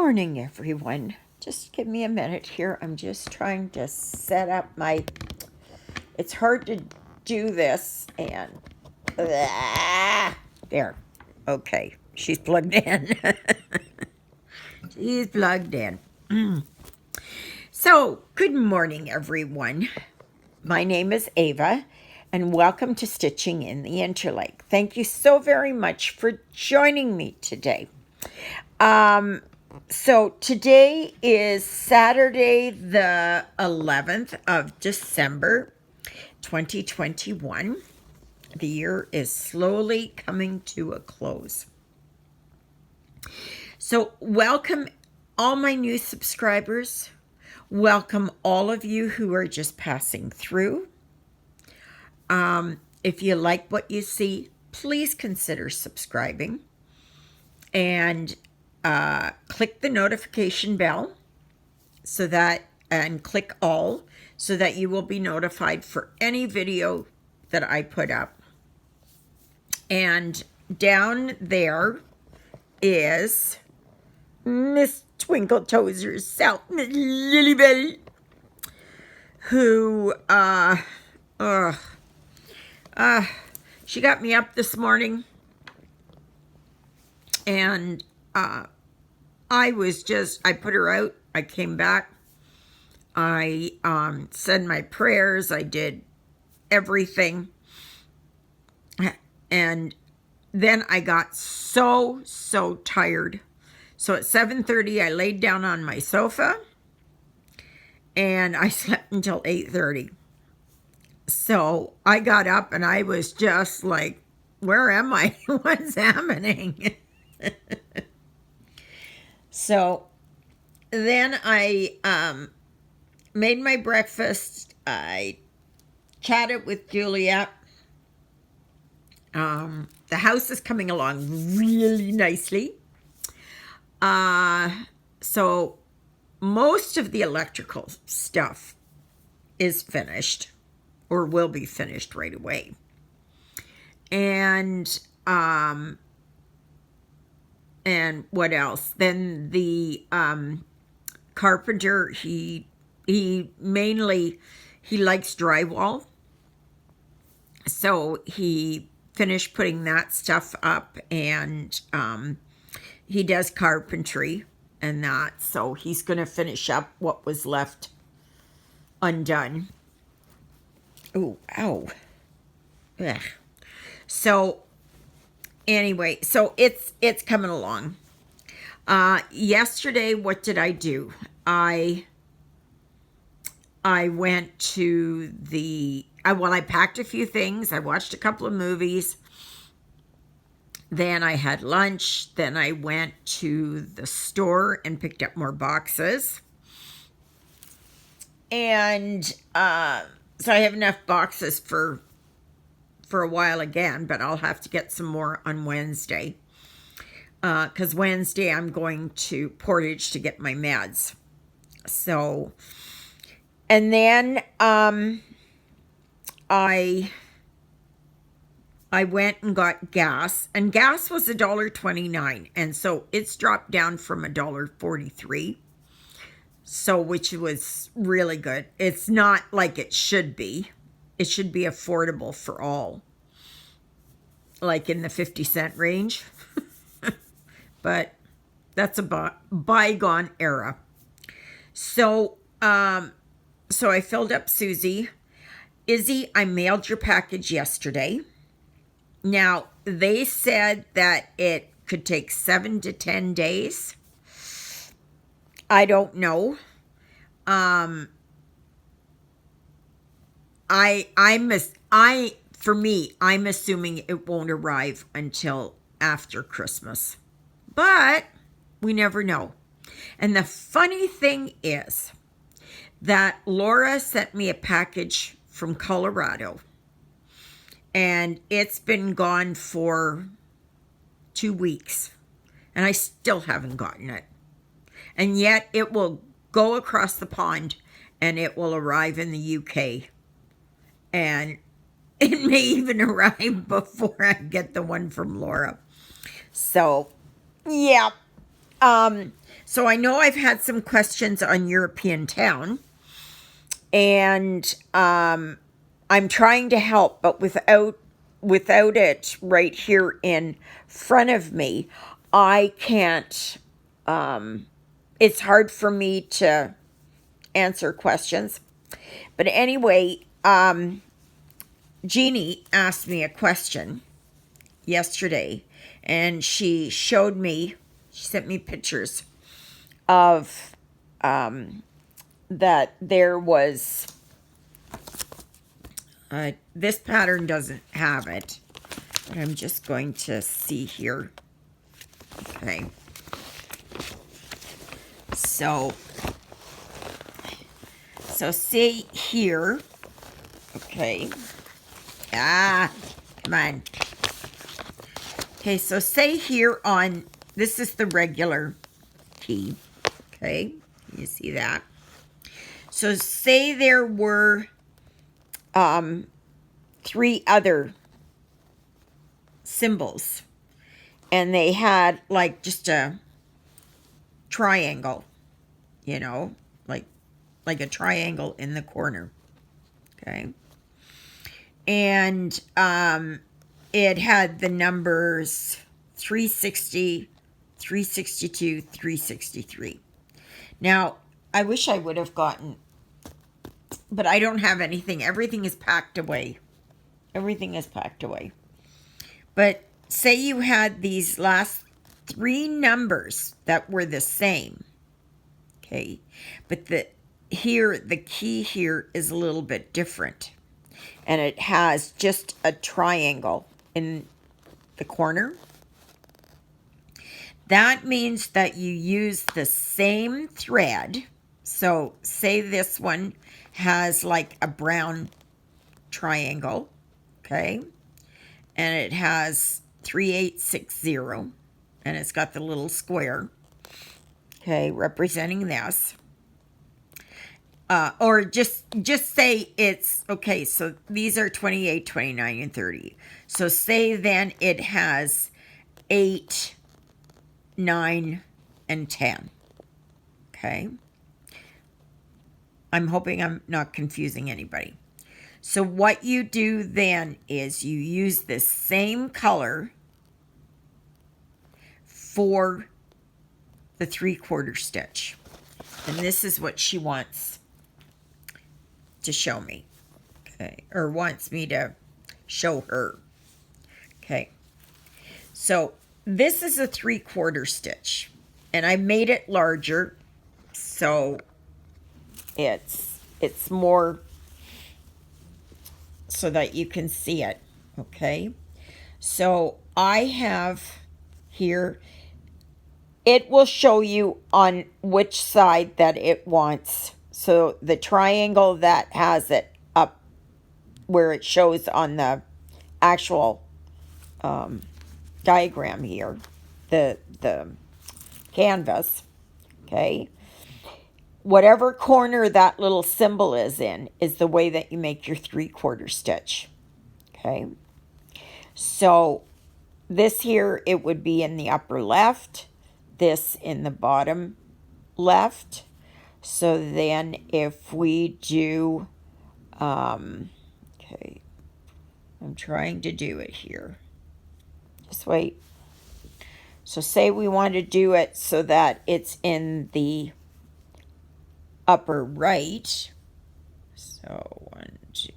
morning, everyone. Just give me a minute here. I'm just trying to set up my... It's hard to do this and... There. Okay. She's plugged in. She's plugged in. So, good morning, everyone. My name is Eva, and welcome to Stitching in the Interlake. Thank you so very much for joining me today. So today is Saturday, the 11th of December, 2021. The year is slowly coming to a close. So welcome all my new subscribers. Welcome all of you who are just passing through. If you like what you see, please consider subscribing and click the notification bell and click all so that you will be notified for any video that I put up. And down there is Miss Twinkle Toes herself, Miss Lilybell, who she got me up this morning, and I put her out. I came back. I said my prayers. I did everything. And then I got so tired. So at 7:30, I laid down on my sofa and I slept until 8:30. So I got up and I was just like, where am I? What's happening? So then I made my breakfast. I chatted with Julia. The house is coming along really nicely. So most of the electrical stuff is finished or will be finished right away. And what else? Then the carpenter, he likes drywall. So he finished putting that stuff up, and he does carpentry and that. So he's going to finish up what was left undone. Oh, ow. Ugh. So anyway, so it's coming along. Yesterday, what did I do? I went to I packed a few things. I watched a couple of movies. Then I had lunch. Then I went to the store and picked up more boxes. And so I have enough boxes for a while again, but I'll have to get some more on Wednesday. Because Wednesday I'm going to Portage to get my meds. So, and then I went and got gas, and gas was $1.29, and so it's dropped down from $1.43. So, which was really good. It's not like it should be. It should be affordable for all, like in the 50-cent range. But that's a bygone era. So, so I filled up Susie. Izzy, I mailed your package yesterday. Now, they said that it could take 7 to 10 days. I don't know. For me, I'm assuming it won't arrive until after Christmas. But we never know. And the funny thing is that Lora sent me a package from Colorado. And it's been gone for 2 weeks. And I still haven't gotten it. And yet it will go across the pond and it will arrive in the UK. And it may even arrive before I get the one from Lora. So, yeah. So I know I've had some questions on European Town, and I'm trying to help, but without it right here in front of me, I can't. It's hard for me to answer questions. But anyway, Jeannie asked me a question yesterday, and she showed me, she sent me pictures of that there was, this pattern doesn't have it, but I'm just going to see here. Okay. So see here. Okay. Come on. Okay, so say here on, this is the regular key. Okay, you see that? So say there were 3 other symbols, and they had like just a triangle, you know, like a triangle in the corner. Okay. And it had the numbers 360, 362, 363. Now, I wish I would have gotten, but I don't have anything. Everything is packed away. Everything is packed away. But say you had these last 3 numbers that were the same. Okay. But the key here is a little bit different. And it has just a triangle in the corner. That means that you use the same thread. So say this one has like a brown triangle, okay? And it has 3860, and it's got the little square, okay, representing this. Or just say it's, okay, so these are 28, 29, and 30. So say then it has 8, 9, and 10. Okay? I'm hoping I'm not confusing anybody. So what you do then is you use the same color for the 3/4 stitch. And this is what she wants to show me, okay, or wants me to show her. Okay, so this is a 3/4 stitch, and I made it larger so it's more so that you can see it. Okay, so I have here, it will show you on which side that it wants. So the triangle that has it up where it shows on the actual diagram here, the canvas, okay? Whatever corner that little symbol is in is the way that you make your 3/4 stitch, okay? So this here, it would be in the upper left, this in the bottom left. So then if we do, okay, I'm trying to do it here. Just wait. So say we want to do it so that it's in the upper right. So 1, 2.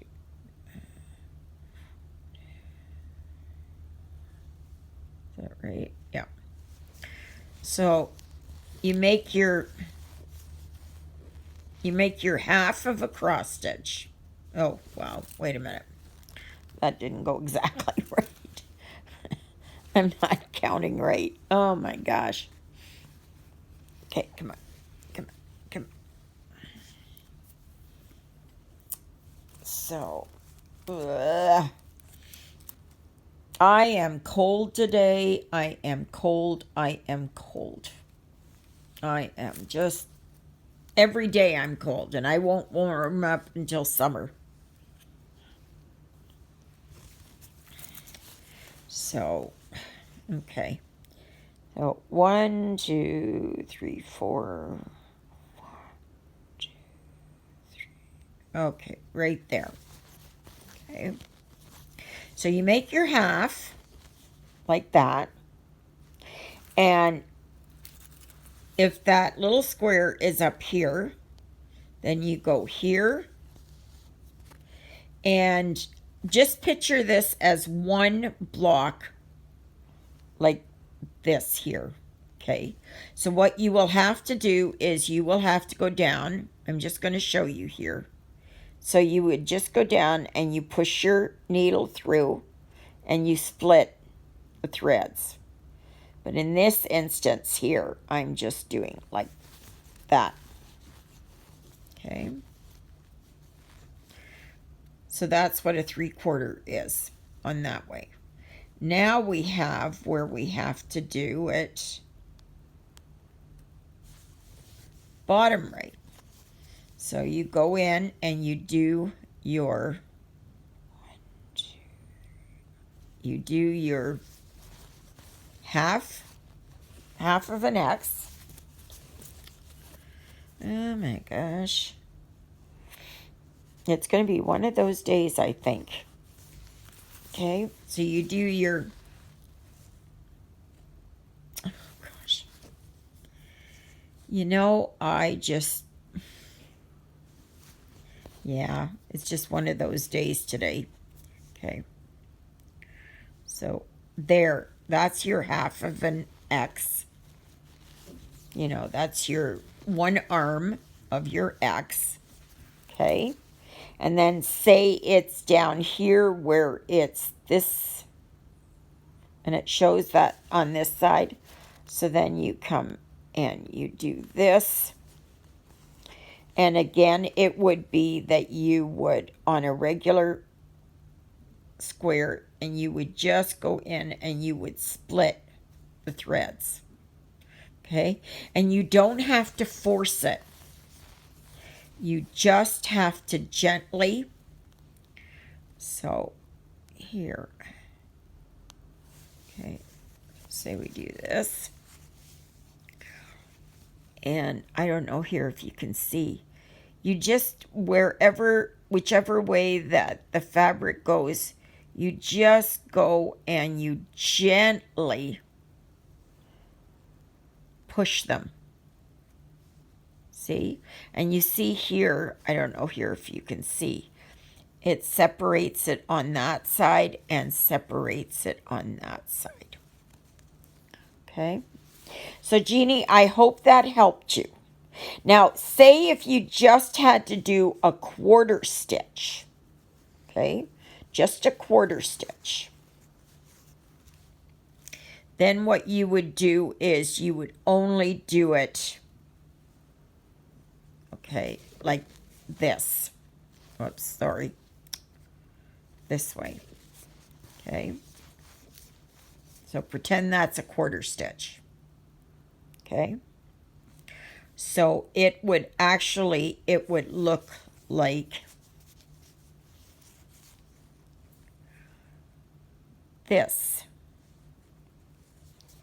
Is that right? Yeah. So you make your half of a cross stitch. Oh, wow. Wait a minute. That didn't go exactly right. I'm not counting right. Oh, my gosh. Okay, come on. Come on. Come on. So, I am cold today. I am cold. I am cold. I am just, every day I'm cold, and I won't warm up until summer. So, okay. So 1, 2, 3, 4. Okay, right there. Okay. So you make your half like that. And if that little square is up here, then you go here. And just picture this as one block like this here. Okay. So what you will have to do is you will have to go down. I'm just going to show you here. So you would just go down and you push your needle through and you split the threads. But in this instance here, I'm just doing like that. Okay. So that's what a 3/4 is on that way. Now we have where we have to do it bottom right. So you go in and you do your half of an X. Oh my gosh. It's going to be one of those days, I think. Okay, so you do your, oh gosh. You know, yeah, it's just one of those days today. Okay. So there, that's your half of an X. You know, that's your one arm of your X. Okay. And then say it's down here where it's this, and it shows that on this side. So then you come and you do this. And again, it would be that you would, on a regular square, and you would just go in and you would split the threads. Okay? And you don't have to force it. You just have to gently. So here. Okay. Say we do this. And I don't know here if you can see. You just, whichever way that the fabric goes, you just go and you gently push them. See? And you see here, I don't know here if you can see, it separates it on that side and separates it on that side. Okay? So, Jeannie, I hope that helped you. Now, say if you just had to do a 1/4 stitch, okay, just a 1/4 stitch, then what you would do is you would only do it, okay, like this. Oops, sorry. This way, okay. So pretend that's a 1/4 stitch, okay. So it would look like this.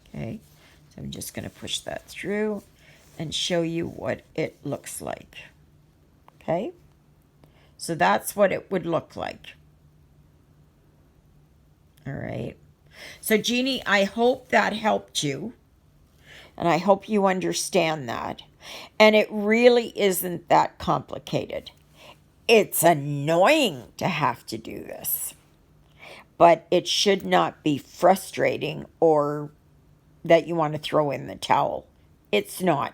Okay, so I'm just going to push that through and show you what it looks like. Okay, so that's what it would look like. All right. So Jeannie, I hope that helped you. And I hope you understand that. And it really isn't that complicated. It's annoying to have to do this. But it should not be frustrating or that you want to throw in the towel. It's not.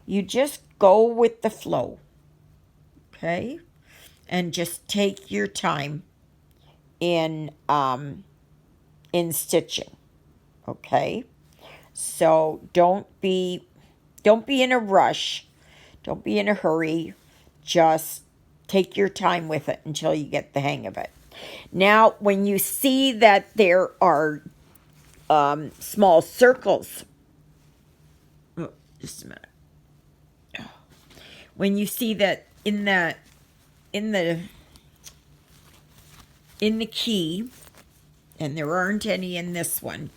You just go with the flow. Okay? And just take your time in stitching. Okay? So don't be in a rush. Don't be in a hurry. Just take your time with it until you get the hang of it. Now, when you see that there are small circles, oh, just a minute. When you see that in the key, and there aren't any in this one,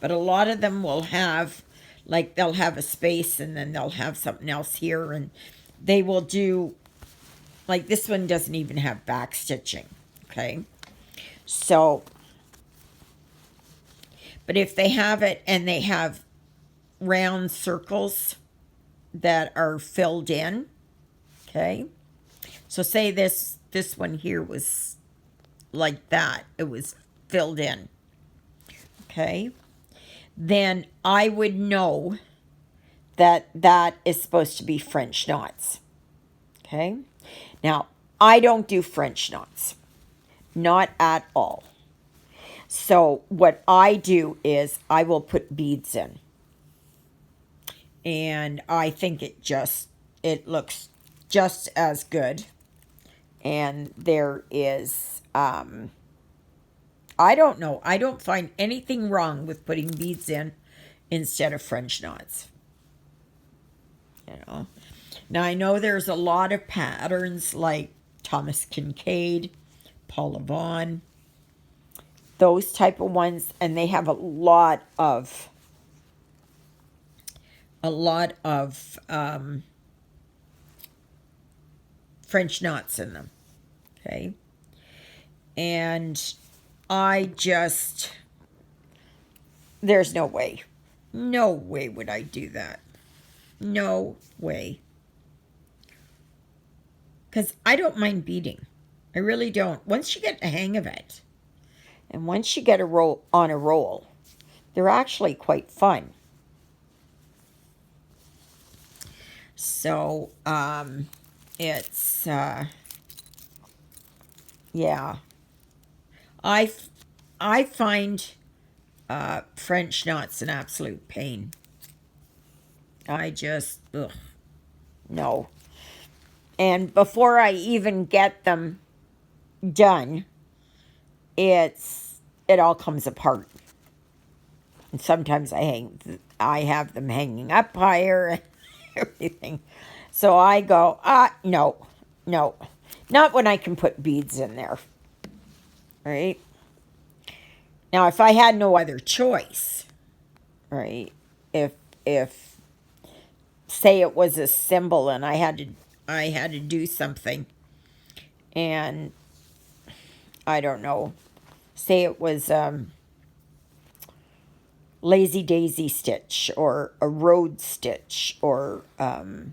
But a lot of them will have, like, they'll have a space and then they'll have something else here, and they will do, like, this one doesn't even have back stitching, okay? So, but if they have it and they have round circles that are filled in, okay? So say this one here was like that. It was filled in, okay? Then I would know that that is supposed to be French knots, okay? Now, I don't do French knots, not at all. So what I do is I will put beads in. And I think it looks just as good. And there is, I don't know. I don't find anything wrong with putting beads in instead of French knots. You know. Now, I know there's a lot of patterns like Thomas Kincaid, Paula Vaughan, those type of ones, and they have a lot of French knots in them, okay? And there's no way would I do that. No way. Because I don't mind beading. I really don't. Once you get the hang of it, and once you get on a roll, they're actually quite fun. So, it's, yeah. I find French knots an absolute pain. I just, no. And before I even get them done, it all comes apart. And sometimes I have them hanging up higher and everything. So I go, no. Not when I can put beads in there. Right? Now, if I had no other choice, right? If say it was a symbol and I had to do something, and I don't know, say it was lazy daisy stitch or a road stitch or oh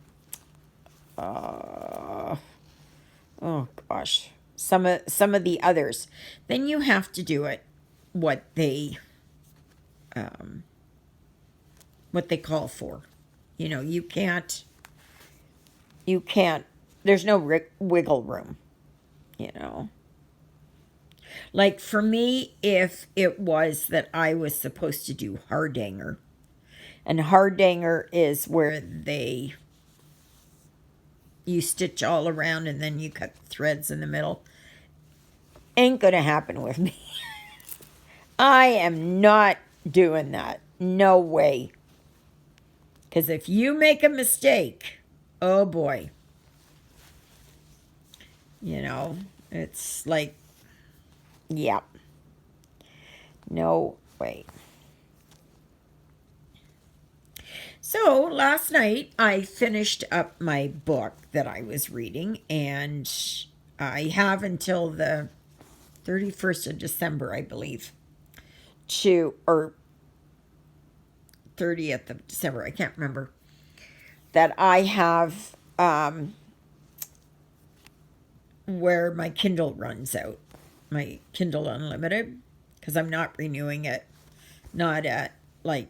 gosh, some of the others, then you have to do it what they call for. You know, you can't, there's no wiggle room, you know. Like for me, if it was that I was supposed to do hardanger, and hardanger is where you stitch all around and then you cut threads in the middle, ain't gonna happen with me. I am not doing that. No way. Because if you make a mistake, oh boy. You know, it's like, yeah. No way. So last night I finished up my book that I was reading, and I have until the 31st of December, I believe, or 30th of December, I can't remember, that I have where my Kindle runs out, my Kindle Unlimited, because I'm not renewing it, not at like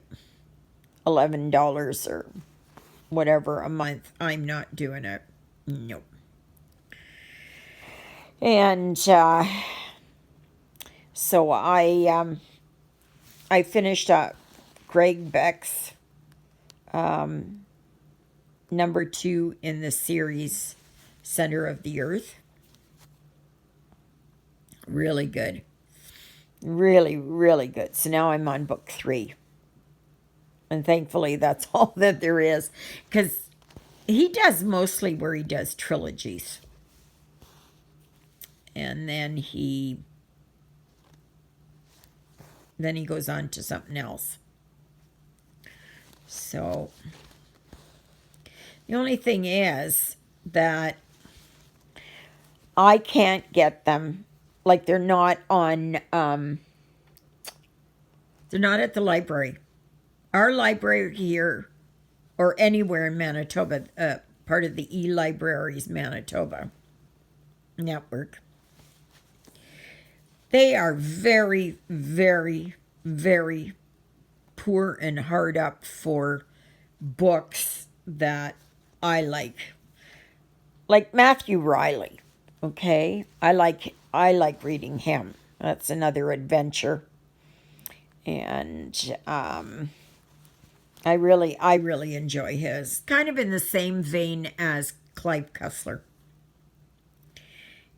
$11 or whatever a month. I'm not doing it. Nope. And so I finished up Greg Beck's number 2 in the series, Center of the Earth. Really good. Really, really good. So now I'm on book 3. And thankfully that's all that there is. Because he does mostly where he does trilogies. And then he goes on to something else. So the only thing is that I can't get them. Like, they're not on, they're not at the library. Our library here, or anywhere in Manitoba, part of the e-libraries Manitoba network, they are very, very, very poor and hard up for books that I like. Like Matthew Riley, okay? I like reading him. That's another adventure. And I really enjoy his. Kind of in the same vein as Clive Cussler.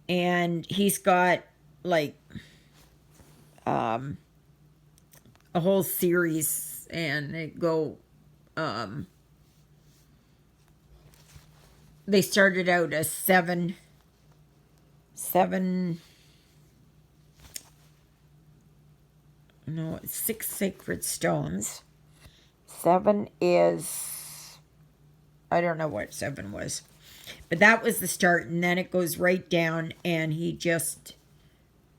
And he's got like a whole series, and they started out as seven no, 6 sacred stones. 7 is, I don't know what 7 was, but that was the start, and then it goes right down, and he just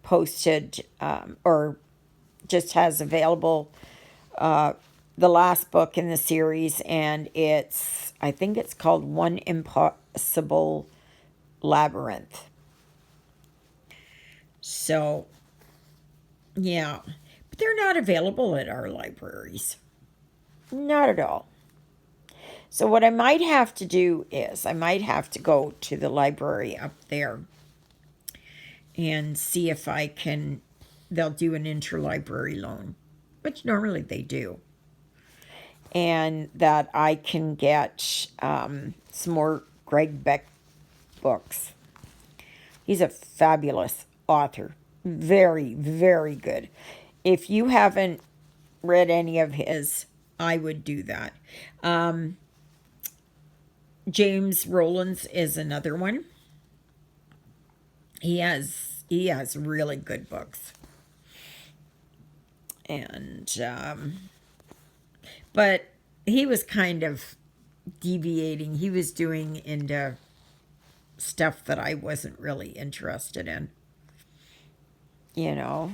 posted or just has available the last book in the series, and I think it's called One Impossible Labyrinth. So yeah, but they're not available at our libraries. Not at all. So what I might have to do is I might have to go to the library up there and see if they'll do an interlibrary loan, which normally they do. And that I can get some more Greg Beck books. He's a fabulous author. Very, very good. If you haven't read any of his, I would do that. James Rowlands is another one. He has really good books. And but he was kind of deviating. He was doing into stuff that I wasn't really interested in. You know,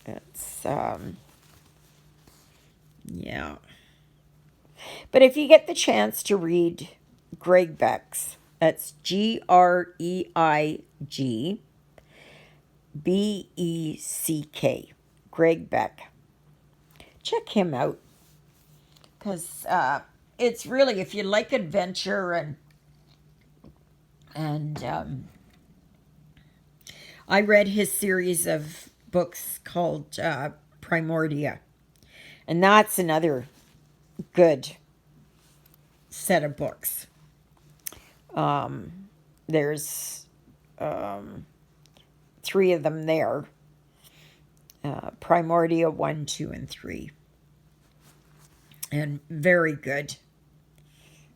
it's yeah. But if you get the chance to read Greg Beck's, that's GreigBeck, Greg Beck. Check him out, because it's really, if you like adventure and I read his series of books called Primordia, and that's another good set of books. There's 3 of them there. Primordia 1, 2, and 3. And very good.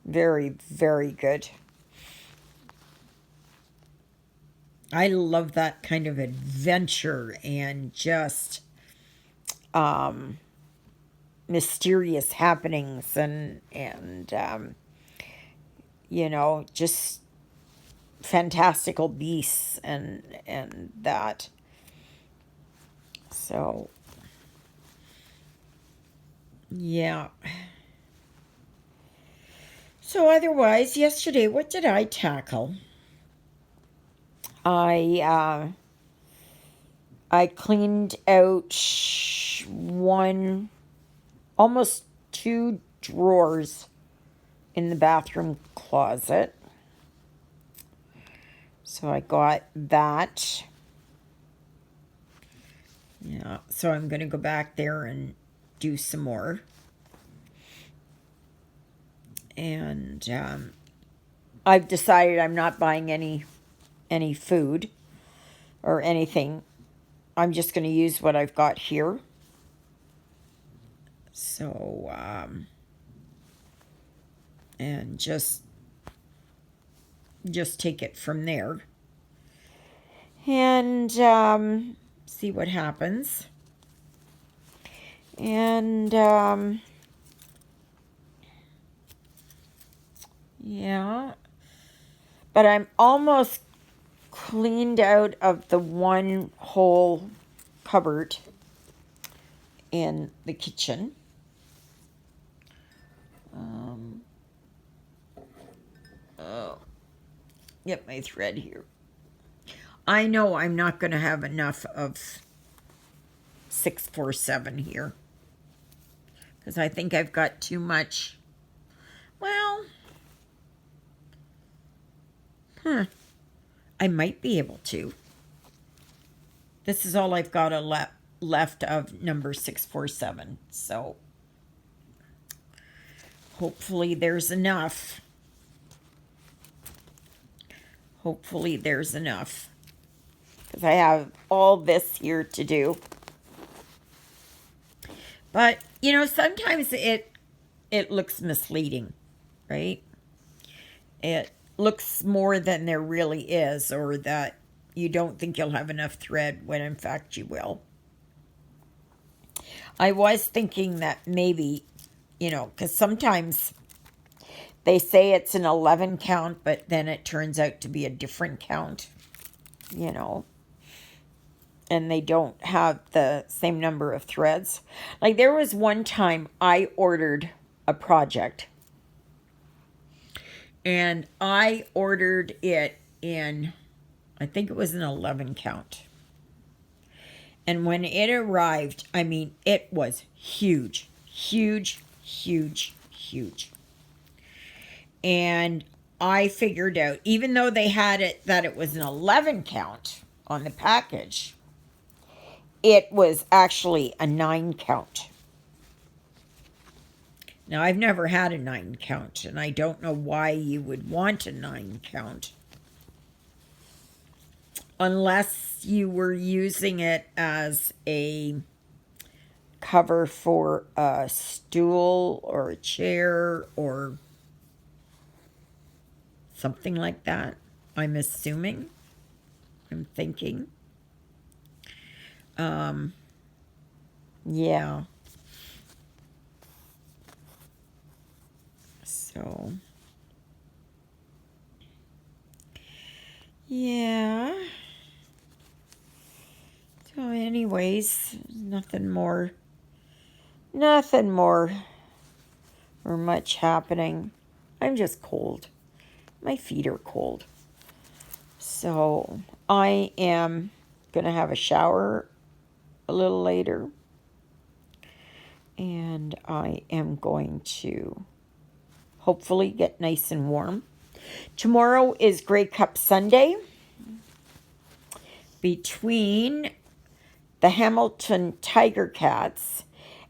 Very, very good. I love that kind of adventure and just mysterious happenings and you know, just fantastical beasts and that. So yeah. So otherwise, yesterday, what did I tackle? I cleaned out almost 2 drawers in the bathroom closet. So I got that. Yeah, so I'm going to go back there and do some more. And I've decided I'm not buying any food or anything. I'm just going to use what I've got here. So, and just take it from there. And see what happens. And Yeah. But I'm almost cleaned out of the one whole cupboard in the kitchen. Oh, get my thread here. I know I'm not going to have enough of 647 here, because I think I've got too much. Well, I might be able to. This is all I've got left of number 647, so hopefully there's enough. Hopefully there's enough, because I have all this here to do. But, you know, sometimes it looks misleading, right? It looks more than there really is, or that you don't think you'll have enough thread when in fact you will. I was thinking that maybe, you know, because sometimes they say it's an 11 count, but then it turns out to be a different count, you know, and they don't have the same number of threads. Like there was one time I ordered a project, and I ordered it in, I think it was an 11 count. And when it arrived, I mean, it was huge, huge, huge, huge. And I figured out, even though they had it that it was an 11 count on the package, it was actually a 9 count. Now, I've never had a 9 count, and I don't know why you would want a 9 count. Unless you were using it as a cover for a stool or a chair or something like that. I'm assuming. I'm thinking. Yeah. So, yeah. So anyways, nothing more or much happening. I'm just cold. My feet are cold. So I am going to have a shower a little later. And I am going to hopefully get nice and warm. Tomorrow is Grey Cup Sunday between the Hamilton Tiger Cats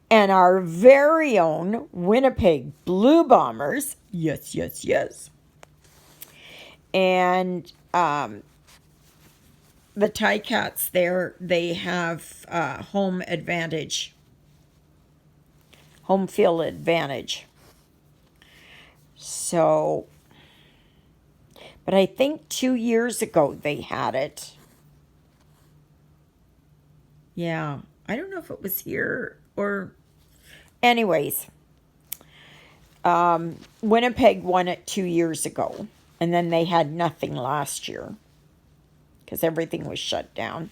and our very own Winnipeg Blue Bombers. Yes, yes, yes. And the Ticats there, they have home field advantage. So, but I think 2 years ago they had it. Yeah, I don't know if it was here or... Anyways, Winnipeg won it 2 years ago, and then they had nothing last year because everything was shut down.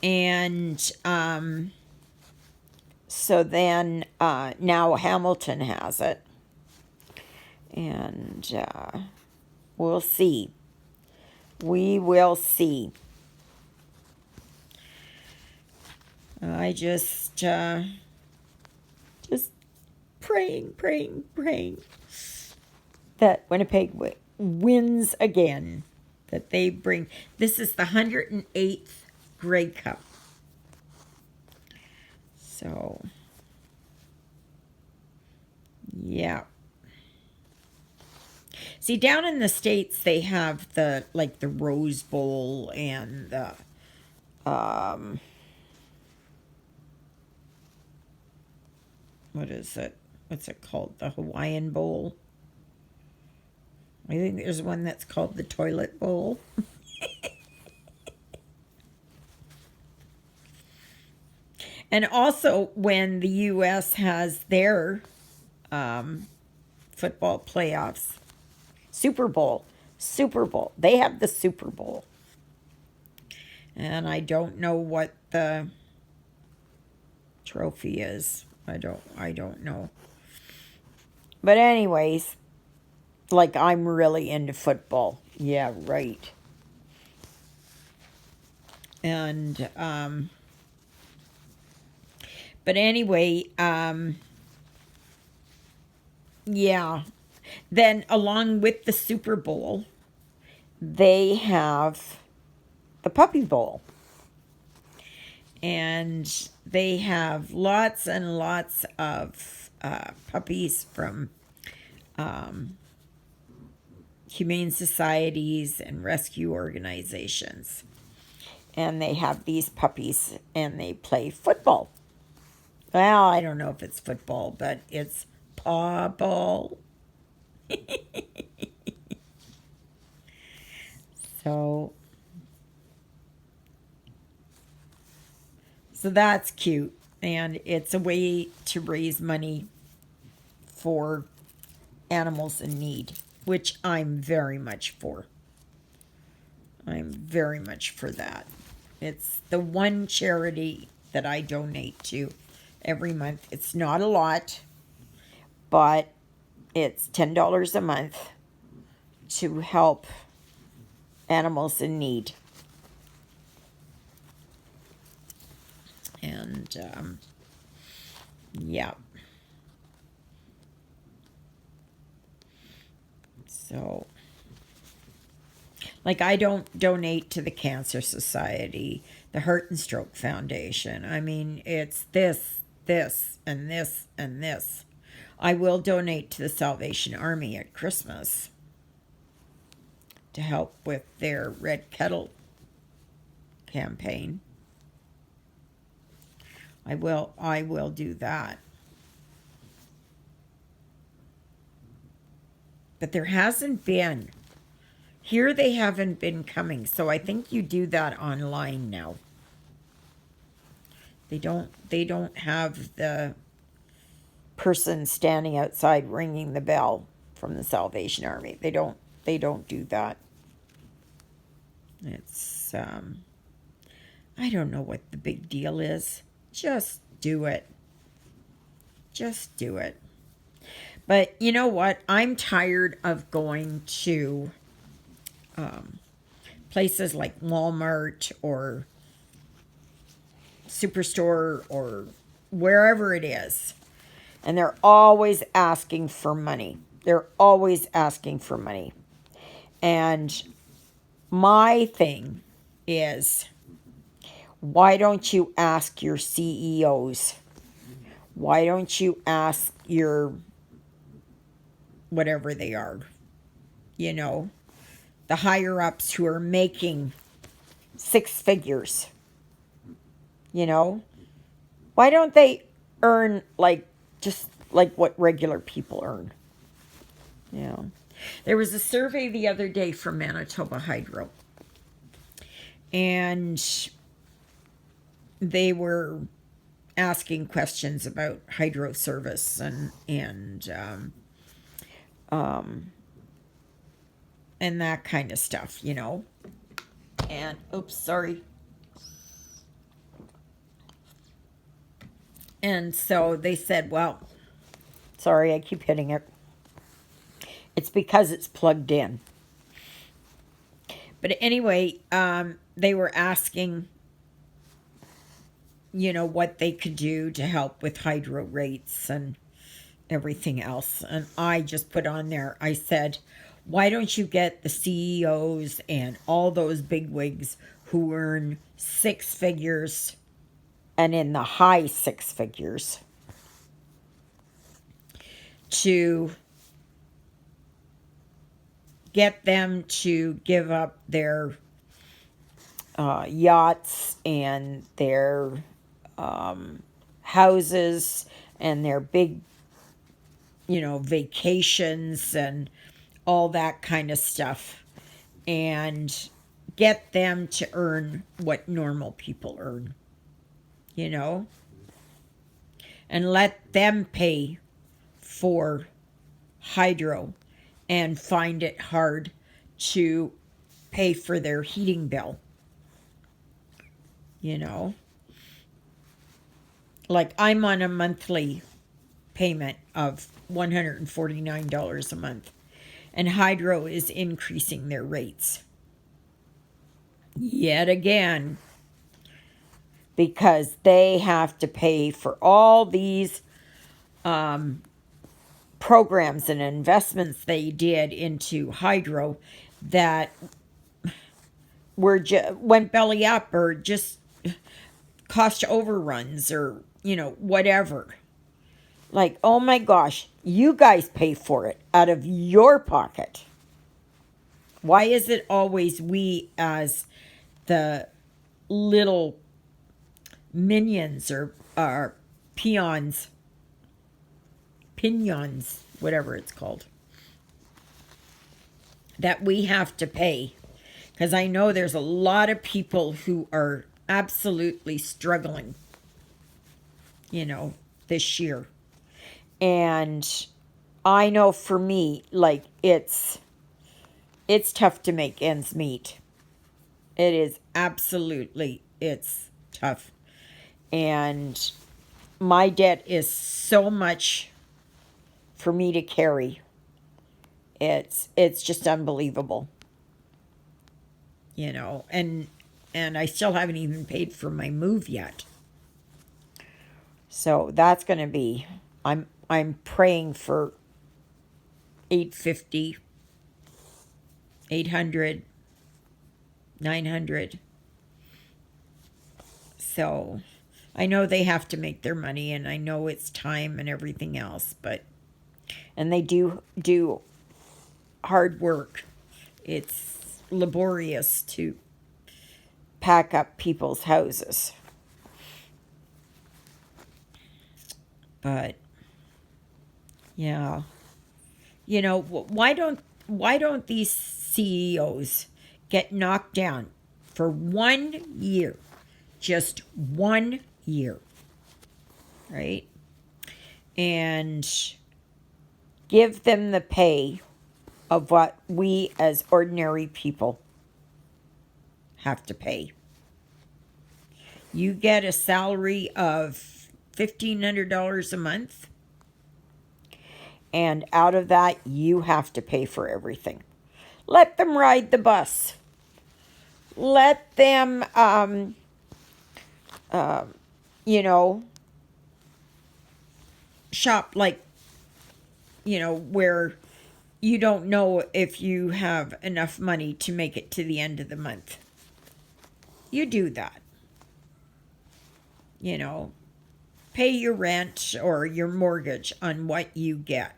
And so then now Hamilton has it, and we'll see. We will see. I just praying that Winnipeg wins again. That they bring. This is the 108th Grey Cup. So, yeah. See, down in the States, they have the Rose Bowl and the what is it? What's it called? The Hawaiian Bowl. I think there's one that's called the Toilet Bowl. And also when the U.S. has their football playoffs. Super Bowl. Super Bowl. They have the Super Bowl. And I don't know what the trophy is. I don't know. But anyways, like I'm really into football. Yeah, right. And but anyway, yeah. Then along with the Super Bowl, they have the Puppy Bowl. And they have lots and lots of puppies from humane societies and rescue organizations. And they have these puppies and they play football. Well, I don't know if it's football, but it's paw ball. So that's cute. And it's a way to raise money for animals in need, which I'm very much for. I'm very much for that. It's the one charity that I donate to every month. It's not a lot, but it's $10 a month to help animals in need. And yeah. So, like, I don't donate to the Cancer Society, the Heart and Stroke Foundation. I mean, it's this, and this, and this. I will donate to the Salvation Army at Christmas to help with their Red Kettle campaign. I will do that. But there hasn't been. Here they haven't been coming, so I think you do that online now. They don't have the person standing outside ringing the bell from the Salvation Army. They don't do that. It's I don't know what the big deal is. Just do it. Just do it. But you know what? I'm tired of going to places like Walmart or Superstore or wherever it is. And they're always asking for money. They're always asking for money. And my thing is, why don't you ask your CEOs? Why don't you ask your whatever they are, you know, the higher ups who are making 6 figures, you know? Why don't they earn just like what regular people earn? You know, there was a survey the other day from Manitoba Hydro, and they were asking questions about hydro service and that kind of stuff, you know. And oops, sorry. And so they said, well, sorry, I keep hitting it. It's because it's plugged in. But anyway, they were asking, you know, what they could do to help with hydro rates and everything else. And I just put on there, I said, why don't you get the CEOs and all those bigwigs who earn 6 figures and in the high 6 figures to get them to give up their yachts and their houses and their big, you know, vacations and all that kind of stuff, and get them to earn what normal people earn, you know, and let them pay for hydro and find it hard to pay for their heating bill. You know, like I'm on a monthly payment of $149 a month, and hydro is increasing their rates yet again because they have to pay for all these programs and investments they did into hydro that went belly up or just cost overruns or whatever. Like, oh my gosh, you guys pay for it out of your pocket. Why is it always we as the little minions or pinions, whatever it's called, that we have to pay? Because I know there's a lot of people who are absolutely struggling, this year. And I know for me, like, it's tough to make ends meet. It is it's tough. And my debt is so much for me to carry. It's just unbelievable. And I still haven't even paid for my move yet. So that's going to be, I'm praying for 850, 800, 900. So I know they have to make their money, and I know it's time and everything else, and they do hard work. It's laborious to pack up people's houses. But yeah, why don't these CEOs get knocked down for 1 year, just 1 year, right? And give them the pay of what we as ordinary people have to pay. You get a salary of $1,500 a month, and out of that, you have to pay for everything. Let them ride the bus. Let them, shop like, where you don't know if you have enough money to make it to the end of the month. You do that. Pay your rent or your mortgage on what you get.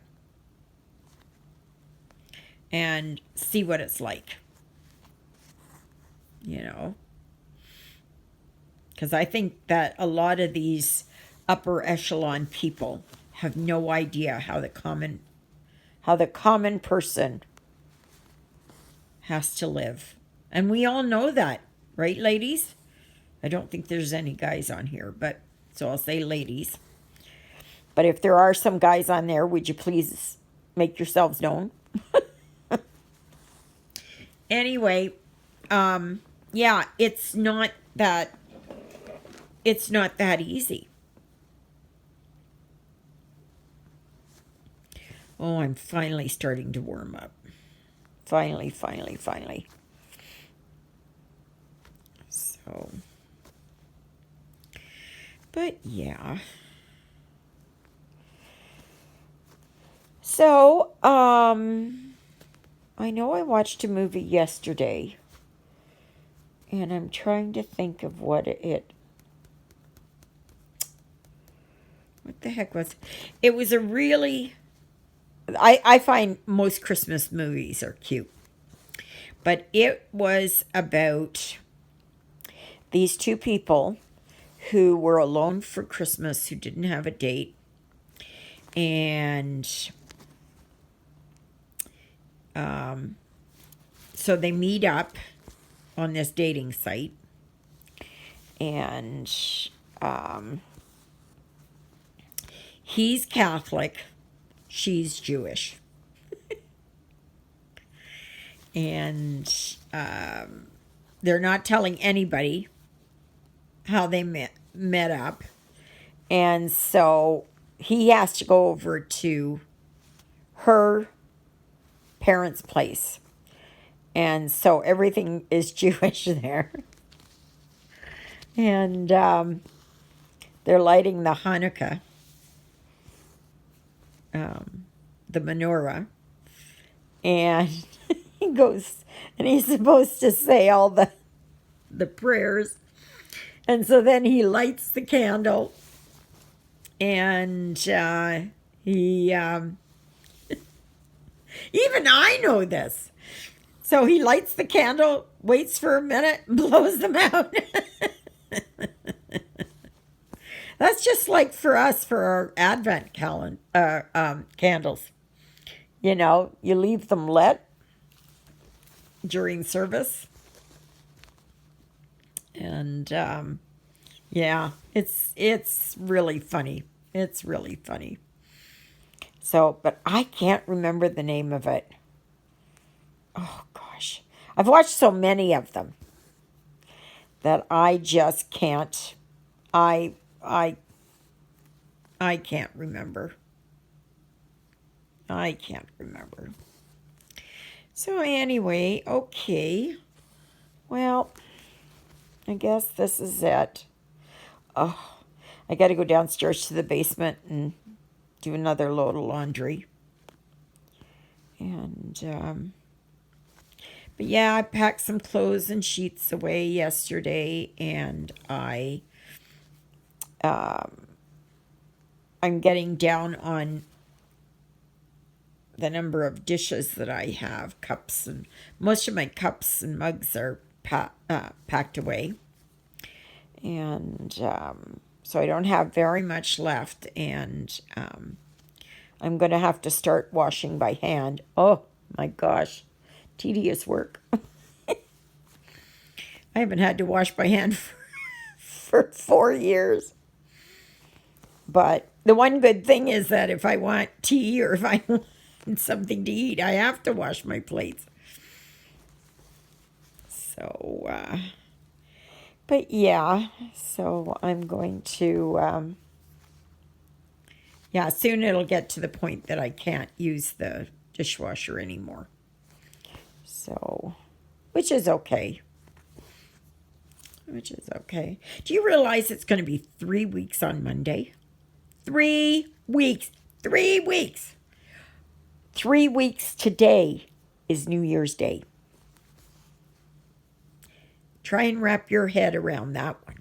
And see what it's like. Because I think that a lot of these upper echelon people have no idea how the common person has to live. And we all know that, right, ladies? I don't think there's any guys on here, so I'll say ladies. But if there are some guys on there, would you please make yourselves known? Anyway, yeah, it's not that easy. Oh, I'm finally starting to warm up. Finally. So, but yeah. So, I know I watched a movie yesterday, and I'm trying to think of what the heck was. It was a really, I find most Christmas movies are cute, but it was about these two people who were alone for Christmas, who didn't have a date, and so they meet up on this dating site, and he's Catholic, she's Jewish. and they're not telling anybody how they met up. And so he has to go over to her parents' place. And so everything is Jewish there. And they're lighting the Hanukkah, the menorah. And he goes, and he's supposed to say all the prayers. And so then he lights the candle. And he, even I know this. So he lights the candle, waits for a minute, and blows them out. That's just like for us for our Advent candles. You know, you leave them lit during service. And yeah, it's really funny. It's really funny. So, but I can't remember the name of it. Oh gosh. I've watched so many of them that I just can't I can't remember. I can't remember. So anyway, okay. Well, I guess this is it. Oh, I got to go downstairs to the basement and do another load of laundry. And, but yeah, I packed some clothes and sheets away yesterday, and I'm getting down on the number of dishes that I have, cups, and most of my cups and mugs are packed away. And so I don't have very much left, and I'm going to have to start washing by hand. Oh my gosh, tedious work. I haven't had to wash by hand for 4 years. But the one good thing is that if I want tea or if I want something to eat, I have to wash my plates. So, but yeah, so I'm going to, yeah, soon it'll get to the point that I can't use the dishwasher anymore. So, which is okay. Which is okay. Do you realize it's going to be 3 weeks on Monday? 3 weeks. 3 weeks. 3 weeks today is New Year's Day. Try and wrap your head around that one.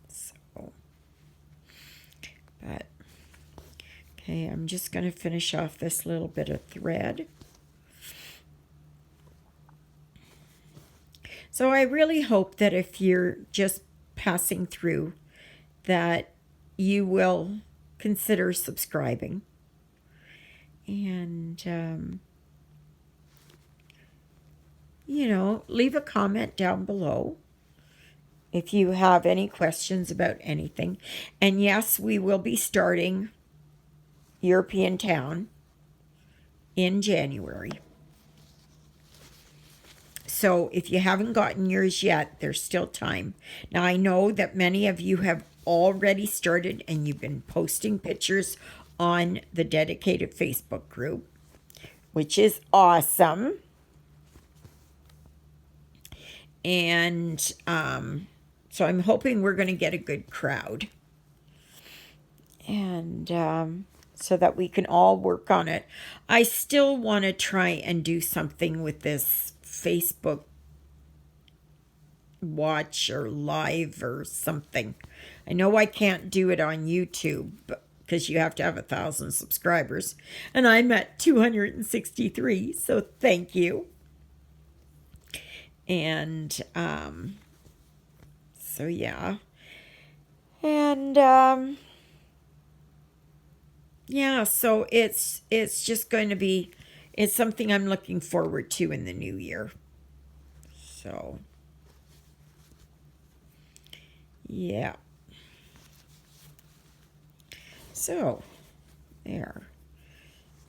So, but, okay, I'm just going to finish off this little bit of thread. So I really hope that if you're just passing through, that you will consider subscribing. And, you know, leave a comment down below if you have any questions about anything. And yes, we will be starting European Town in January. So if you haven't gotten yours yet, there's still time. Now, I know that many of you have already started and you've been posting pictures on the dedicated Facebook group, which is awesome. And so I'm hoping we're going to get a good crowd. And so that we can all work on it. I still want to try and do something with this Facebook watch or live or something. I know I can't do it on YouTube because you have to have 1,000 subscribers, and I'm at 263, so thank you. And so yeah, and yeah, so it's just going to be, it's something I'm looking forward to in the new year. So yeah. So there.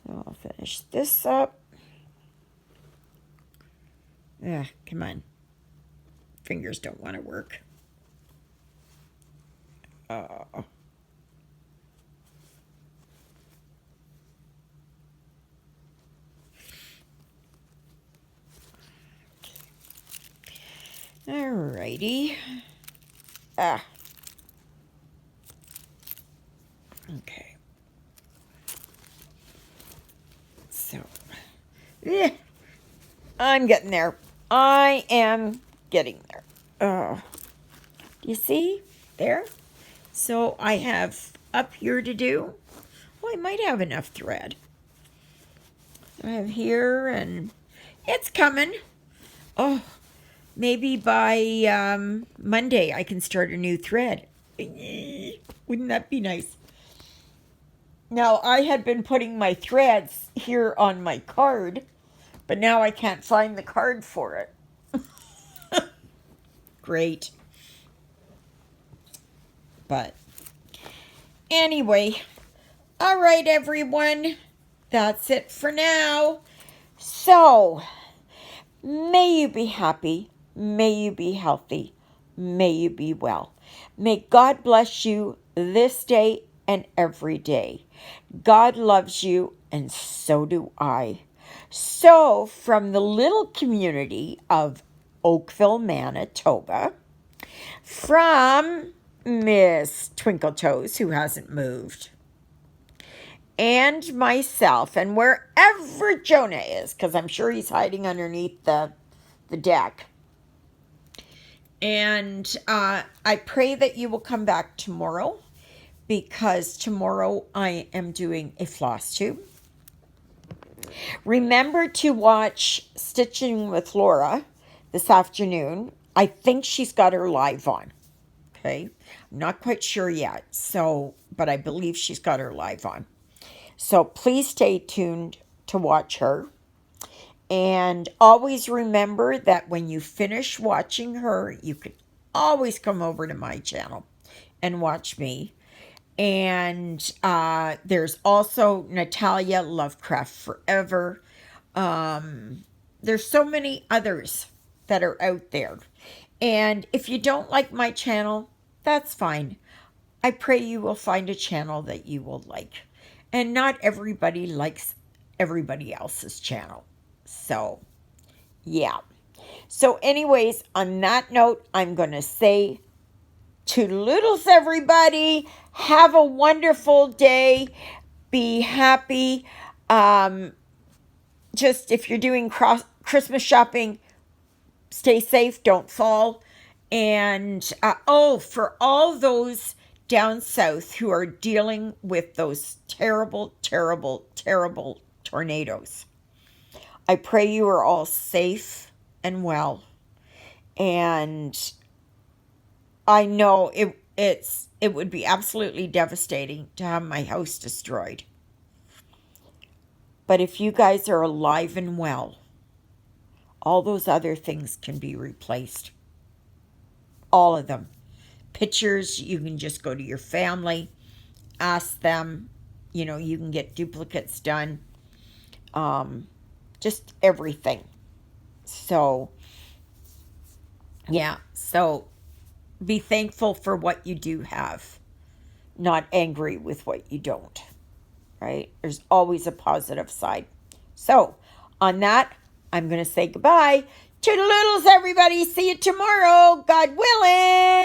So I'll finish this up. Come on. Fingers don't want to work. Oh. Alrighty. Okay. So, I'm getting there. I am getting there. Do you see? There? So I have up here to do. Well, I might have enough thread. I have here, and it's coming. Oh, maybe by Monday I can start a new thread. Wouldn't that be nice? Now, I had been putting my threads here on my card, but now I can't find the card for it. Great. But anyway, all right, everyone. That's it for now. So, may you be happy. May you be healthy. May you be well. May God bless you this day and every day. God loves you, and so do I. So, from the little community of Oakville, Manitoba, from Miss Twinkle Toes, who hasn't moved, and myself, and wherever Jonah is, because I'm sure he's hiding underneath the deck. And I pray that you will come back tomorrow, because tomorrow I am doing a floss tube. Remember to watch Stitching with Lora this afternoon. I think she's got her live on. Okay, I'm not quite sure yet. So, but I believe she's got her live on. So please stay tuned to watch her. And always remember that when you finish watching her, you can always come over to my channel and watch me. And there's also Natalia, Lovecraft Forever. There's so many others that are out there. And if you don't like my channel, that's fine. I pray you will find a channel that you will like. And not everybody likes everybody else's channel. So, yeah. So anyways, on that note, I'm going to say toodaloodles, everybody. Have a wonderful day. Be happy. Just if you're doing Christmas shopping, stay safe. Don't fall. And, for all those down south who are dealing with those terrible, terrible, terrible tornadoes, I pray you are all safe and well. And I know it would be absolutely devastating to have my house destroyed. But if you guys are alive and well, all those other things can be replaced. All of them. Pictures, you can just go to your family, ask them. You know, you can get duplicates done. Just everything. So, yeah. So, be thankful for what you do have. Not angry with what you don't. Right? There's always a positive side. So, on that, I'm going to say goodbye. Toodaloodles, everybody. See you tomorrow, God willing.